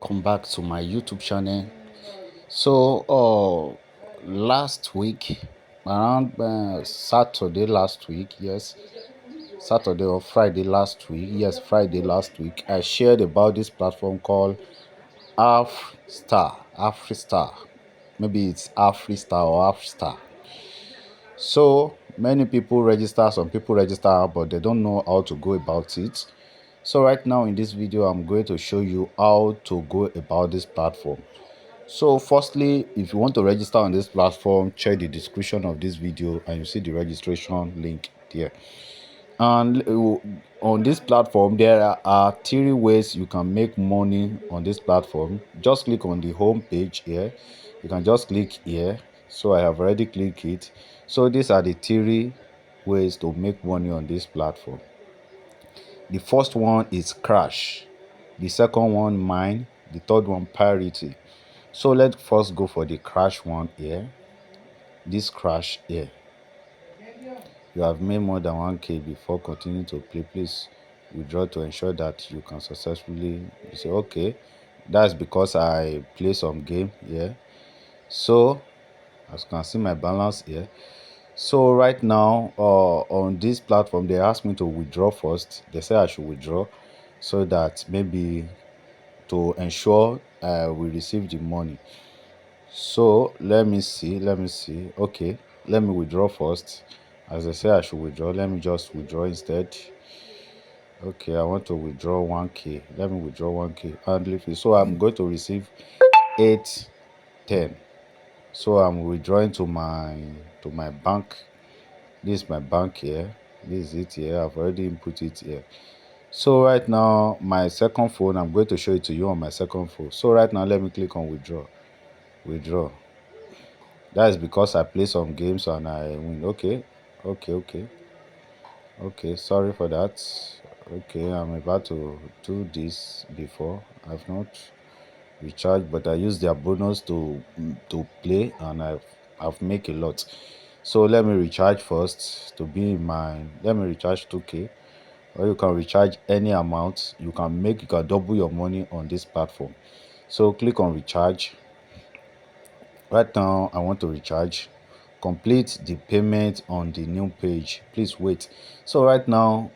Come back to my YouTube channel. So last week, around Saturday last week, yes, Saturday or Friday last week, yes, Friday last week, I shared about this platform called Afristar. Maybe it's Afristar or Afstar. So many people register, some people register, but they don't know how to go about it. So right now in this video, I'm going to show you how to go about this platform. So firstly, if you want to register on this platform, check the description of this video and you see the registration link there. And on this platform, there are 3 ways you can make money on this platform. Just click on the home page here. You can just click here. So I have already clicked it. So these are the 3 ways to make money on this platform. The first one is crash. The second one mine. The third one priority. So let's first go for the crash one here. This crash here. You have made more than 1k before continuing to play. Please withdraw to ensure that you can successfully. You say okay, that's because I play some game here. So as you can see my balance here. So right now on this platform they asked me to withdraw first. They say I should withdraw so that maybe to ensure we receive the money. So let me see. Okay, let me withdraw first. As I say I should withdraw, let me just withdraw instead. Okay, I want to withdraw 1k. Let me withdraw 1k and leave it. So I'm going to receive 810. So I'm withdrawing to my bank. This is my bank here. This is it here. I've already input it here. So right now my second phone, I'm going to show it to you on my second phone. So right now let me click on withdraw. That is because I play some games and I win. Okay, sorry for that. Okay, I'm about to do this before. I've not recharged, but I use their bonus to play and I've make a lot. So let me recharge first to be in my. Let me recharge 2k, or you can recharge any amount. You can double your money on this platform. So click on recharge. Right now I want to recharge. Complete the payment on the new page. Please wait. So right now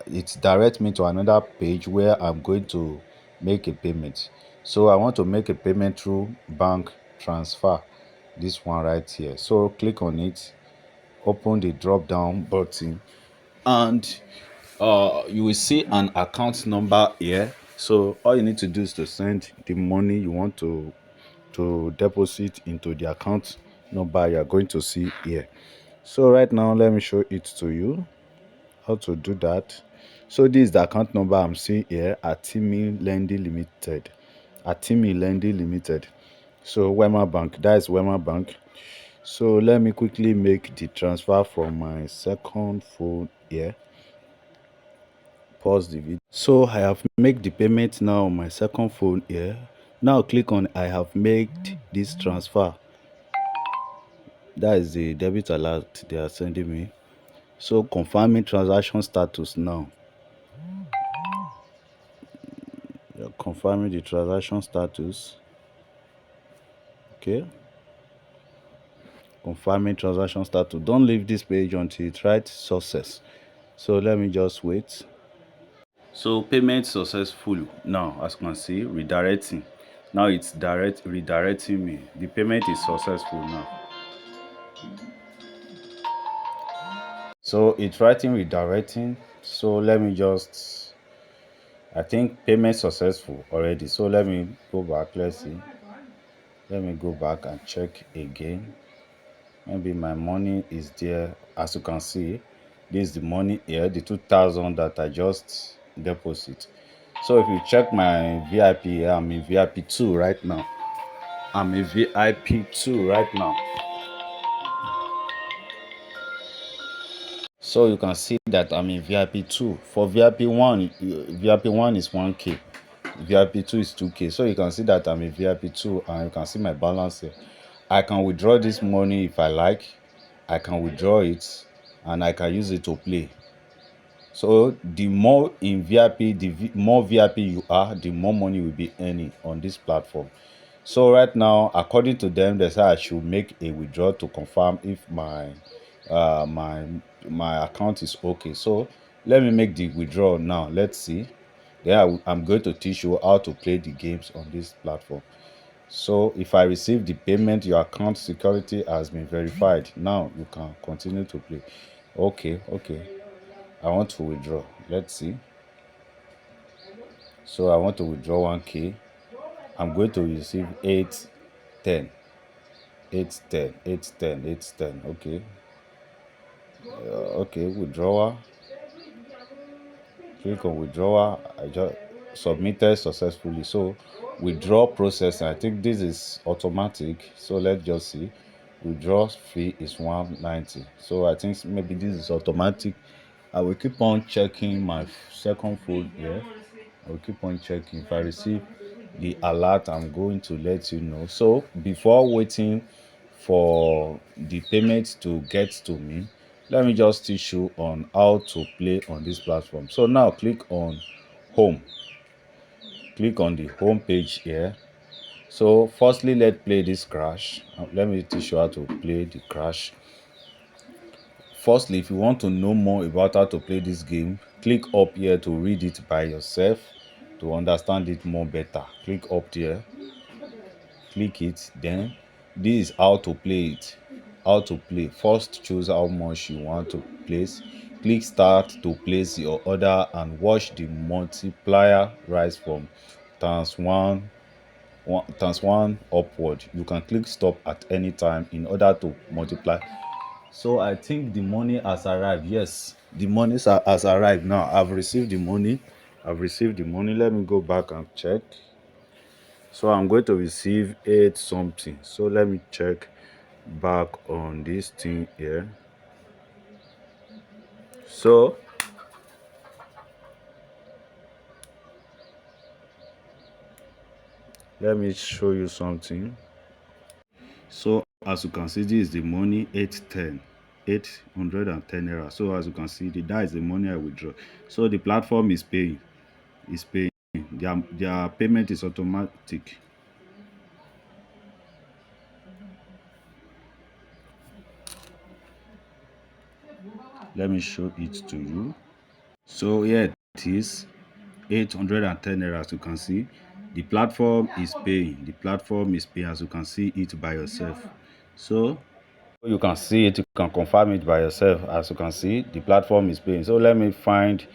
it's direct me to another page where I'm going to make a payment. So I want to make a payment through bank transfer, this one right here. So click on it, open the drop down button, and you will see an account number here. So all you need to do is to send the money you want to deposit into the account number you are going to see here. So right now let me show it to you how to do that. So this is the account number I'm seeing here at Atimi Lending Limited. Atimi Lending Limited. So Wema Bank, that is Wema Bank. So let me quickly make the transfer from my second phone here. Pause the video. So I have made the payment now on my second phone here. Now click on I have made this transfer. That is the debit alert they are sending me. So confirming transaction status now. You're confirming the transaction status. Okay. Confirming transaction status. Don't leave this page until it writes success. So let me just wait. So payment successful. Now as you can see, redirecting. Now it's redirecting me. The payment is successful now. So it's writing redirecting. So let me just, I think payment successful already. So let me go back. Let's see. Let me go back and check again. Maybe my money is there. As you can see, this is the money here, the 2,000 that I just deposit. So if you check my VIP here, I'm in VIP 2 right now. I'm in VIP 2 right now. So you can see that I'm in VIP 2. For VIP 1, VIP 1 is 1k. VIP 2 is 2k. So you can see that I'm in VIP 2 and you can see my balance here. I can withdraw this money if I like. I can withdraw it and I can use it to play. So the more in VIP, more VIP you are, the more money you will be earning on this platform. So right now, according to them, they say I should make a withdrawal to confirm if uh my my account is okay. So let me make the withdrawal now. Let's see. Then I'm going to teach you how to play the games on this platform. So if I receive the payment, your account security has been verified. Now you can continue to play. Okay, okay. I want to withdraw. Let's see. So I want to withdraw 1K. I'm going to receive 8, 10, 8, 10, 8, 10, 8, 10. Okay. Okay, withdrawal. Click on withdrawal. I just submitted successfully. So withdraw process. I think this is automatic. So let's just see. Withdraw fee is 190. So I think maybe this is automatic. I will keep on checking my second phone here. I will keep on checking. If I receive the alert, I'm going to let you know. So before waiting for the payment to get to me, let me just teach you on how to play on this platform. So now click on home. Click on the home page here. So firstly, let's play this crash. Let me teach you how to play the crash. Firstly, if you want to know more about how to play this game, click up here to read it by yourself to understand it more better. Click up there, click it, then this is how to play it. How to play. First, choose how much you want to place. Click start to place your order and watch the multiplier rise from times times one upward. You can click stop at any time in order to multiply. So I think the money has arrived. Yes, the money has arrived now. I've received the money. I've received the money. Let me go back and check. So I'm going to receive 8 something. So let me check back on this thing here. So let me show you something. So as you can see, this is the money 810. 810 naira. So as you can see, that is the money I withdraw. So the platform is paying. Is paying. Their payment is automatic. Let me show it to you. So here it is, 810 naira. As you can see, the platform is paying. The platform is paying, as you can see it by yourself. So you can see it, you can confirm it by yourself. As you can see, the platform is paying. So let me find,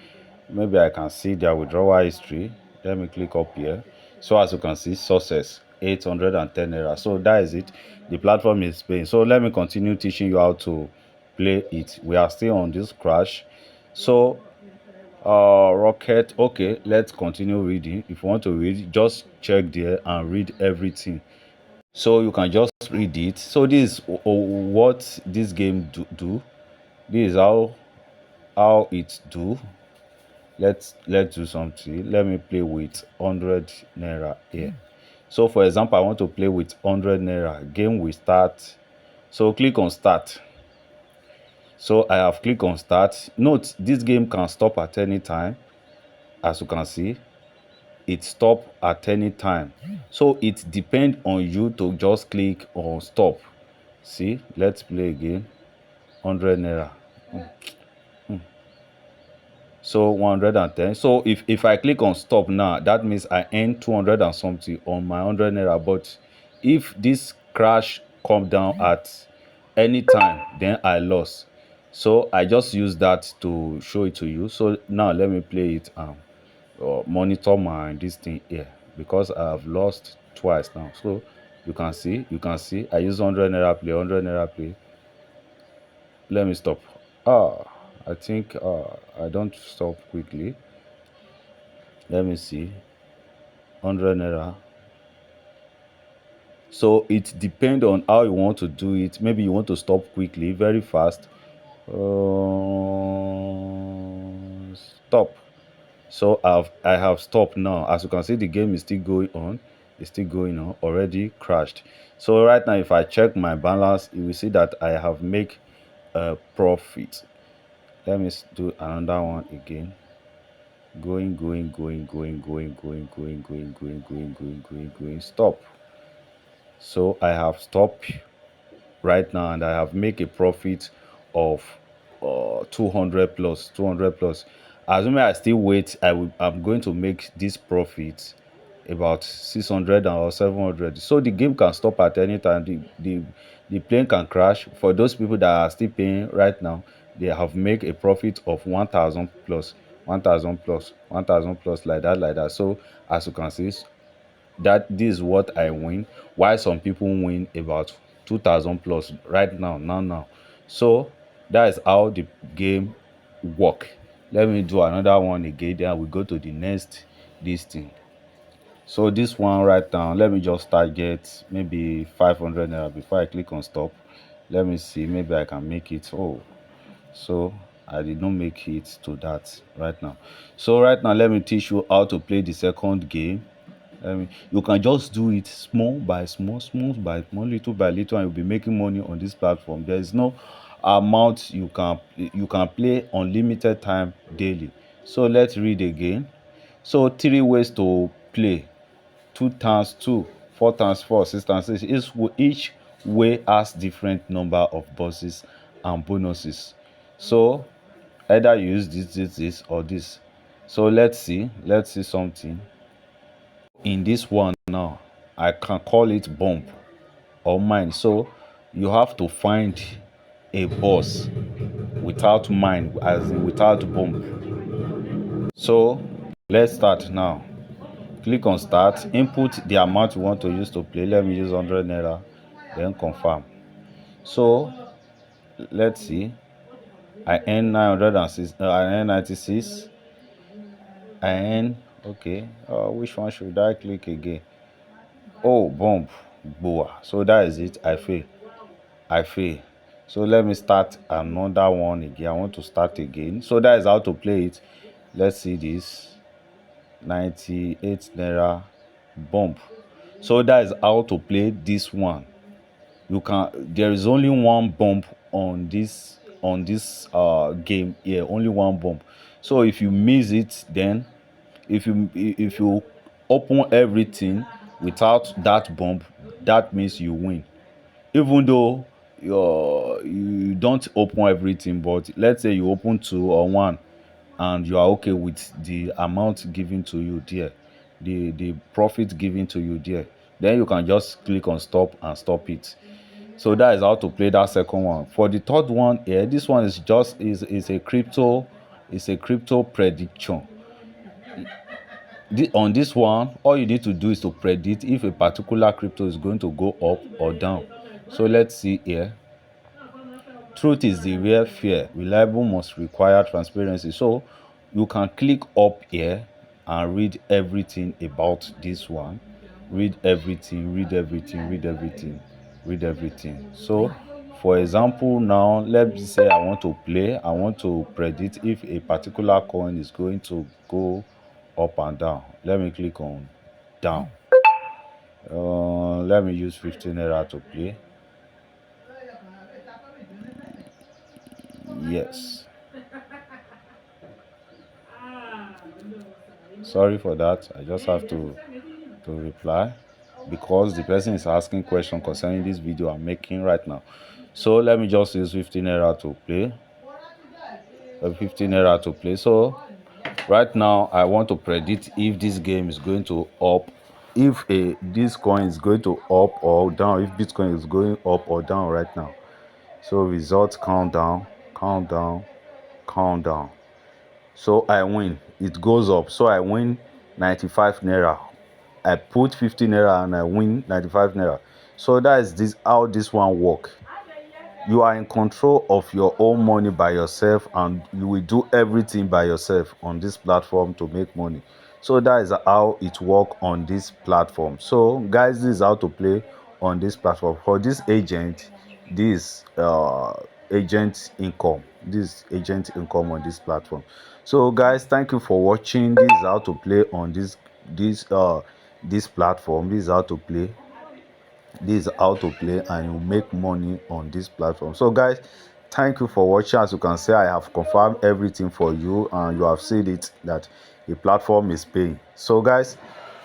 maybe I can see their withdrawal history. Let me click up here. So as you can see, success 810 naira. So that is it. The platform is paying. So let me continue teaching you how to play it. We are still on this crash. So rocket. Okay, let's continue reading. If you want to read, just check there and read everything. So you can just read it. So this is what this game do. This is how it do. Let's do something. Let me play with 100 naira here. So for example, I want to play with 100 naira. Game will start. So click on start. So I have clicked on start. Note this game can stop at any time. As you can see, it stop at any time. So it depends on you to just click on stop. See, let's play again. 100 naira. So 110. So if I click on stop now, that means I earn 200 and something on my 100 naira. But if this crash come down at any time, then I lost. So I just use that to show it to you. So now let me play it and monitor my this thing here, because I have lost twice now. So you can see I use 100 naira play, 100 naira play. Let me stop. I think I don't stop quickly. Let me see. 100 naira. So it depends on how you want to do it. Maybe you want to stop quickly, very fast. Stop. So I have stopped now. As you can see, the game is still going on. It's still going on. Already crashed. So right now, if I check my balance, you will see that I have make a profit. Let me do another one again. Going. Stop. So I have stopped right now, and I have make a profit of 200 plus 200 plus. Assuming I still wait, I'm going to make this profit about 600 or 700. So the game can stop at any time. The plane can crash. For those people that are still paying right now, they have make a profit of 1000 plus 1000 plus 1000 plus, like that. So as you can see, that this is what I win, while some people win about 2000 plus right now. So that is how the game work. Let me do another one again, then we go to the next this thing. So this one right now, let me just target maybe 500 naira before I click on stop. Let me see, maybe I can make it. Oh, so I did not make it to that right now. So right now, let me teach you how to play the second game. You can just do it small by small, little by little, and you'll be making money on this platform. There is no amount you can play unlimited time daily. So let's read again. So three ways to play: 2 times 2, 4 times 4, 6 times 6. Each way has different number of bosses and bonuses. So either you use this, or this. So let's see something. In this one now, I can call it bump or mine. So you have to find a boss without mine, as in without bump. So let's start now. Click on start, input the amount you want to use to play. Let me use 100 naira, then confirm. So let's see, I earn 906, I earn 96, I earn, okay, which one should I click again? Oh, bump, boa. So that is it. I fail. So let me start another one again. I want to start again. So that is how to play it. Let's see this. 98 naira bump. So that is how to play this one. There is only one bump on this game here, only one bump. So if you miss it, then if you open everything without that bump, that means you win. Even though you don't open everything, but let's say you open 2 or 1, and you are okay with the amount given to you there, the profit given to you there, then you can just click on stop and stop it. So that is how to play that second one. For the third one here, this one is just is a crypto, is a crypto prediction. On this one, all you need to do is to predict if a particular crypto is going to go up or down. So let's see here. Truth is the real fear. Reliable must require transparency. So you can click up here and read everything about this one. Read everything, read everything, read everything, read everything. So for example, now let's say I want to play, I want to predict if a particular coin is going to go up and down. Let me click on down. Let me use 15 naira to play. Yes. Sorry for that. I just have to reply because the person is asking question concerning this video I'm making right now. So let me just use 15 naira to play. 15 naira to play. So right now I want to predict if this game is going to up, if this coin is going to up or down, if Bitcoin is going up or down right now. So results countdown, countdown, countdown. So I win, it goes up. So I win 95 naira. I put 50 naira and I win 95 naira. So that is this how this one work. You are in control of your own money by yourself, and you will do everything by yourself on this platform to make money. So that is how it work on this platform. So guys, this is how to play on this platform. For this agent, this agent income, on this platform. So guys, thank you for watching. This is how to play on this platform. This is how to play, and you make money on this platform. So guys, Thank you for watching. As you can see, I have confirmed everything for you, and you have seen it that the platform is paying. So guys,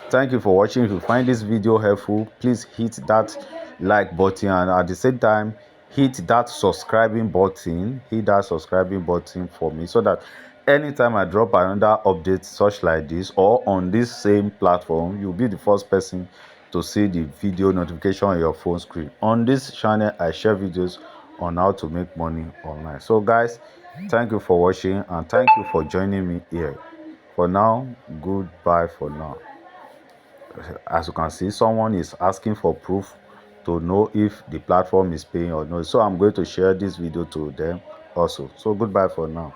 thank you for watching. If you find this video helpful, please hit that like button, and at the same time hit that subscribing button. Hit that subscribing button for me, so that anytime I drop another update such like this or on this same platform, you'll be the first person to see the video notification on your phone screen. On this channel, I share videos on how to make money online. So guys, thank you for watching, and thank you for joining me here. For now, goodbye for now. As you can see, someone is asking for proof to know if the platform is paying or not, so I'm going to share this video to them also. So goodbye for now.